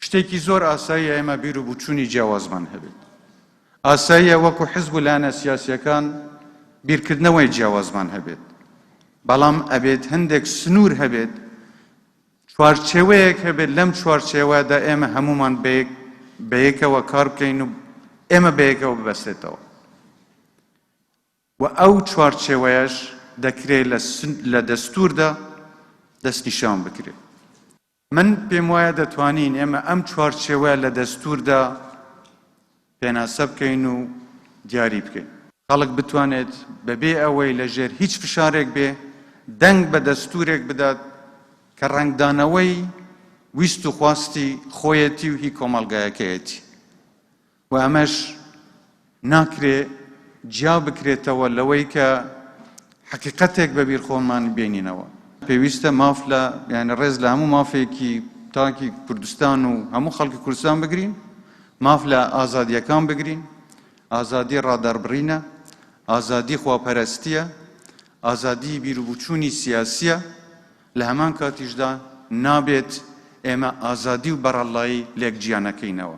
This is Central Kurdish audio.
شتێکی زۆر ئاساییە ئێمە بیر و بوچوونی جیاوازمان هەبێت. ئاساییە وەکو حیزب و لایەنە سیاسیەکان بیرکردنەوەی جیاوازمان هەبێت. بەڵام ئەبێت هەندێک سنوور هەبێت، چوارچێوەیەک هەبێت، لەم چوارچێوەدا ئێمە هەمومان بەیەکەوە کار بکەین و ئێمە بەیەکەوە ببەستێتەوە. و ئەو چوارچێوەیەش دەکرێت لە دەستوردا دەستنیشان بکرێت. من پێم وایە دەتوانین ئێمە ئەم چوارچێوەیە لە دەستوردا پێناسە بکەین و دیاری بکەین. خەڵک بتوانێت بەبێ ئەوەی لەژێر هیچ فشارێک بێ دەنگ بە دەستورێک بدات کە ڕەنگدانەوەی ویست و خواستی خۆیەتی و هی کۆمەڵگایەکەیەتی. و ئەمەش ناکرێ جیا بکرێتەوە لەوەی کە حەقیقەتێک بەبیر خۆمان بێنینەوە. پێویستە ماف لە یعنی ڕێز لە هەموو مافێکی تاکی کوردستان و هەموو خەڵکی کوردستان بگرین، ماف لە ئازادیەکان بگرین، ئازادی ڕادەربڕینە، ئازادی خواپەرستیە، ئازادی بیرروبوچوونی سیاسیە، لە هەمان کاتیشدا نابێت ئێمە ئازادی و بەڕەڵایی لێک گیانەکەینەوە.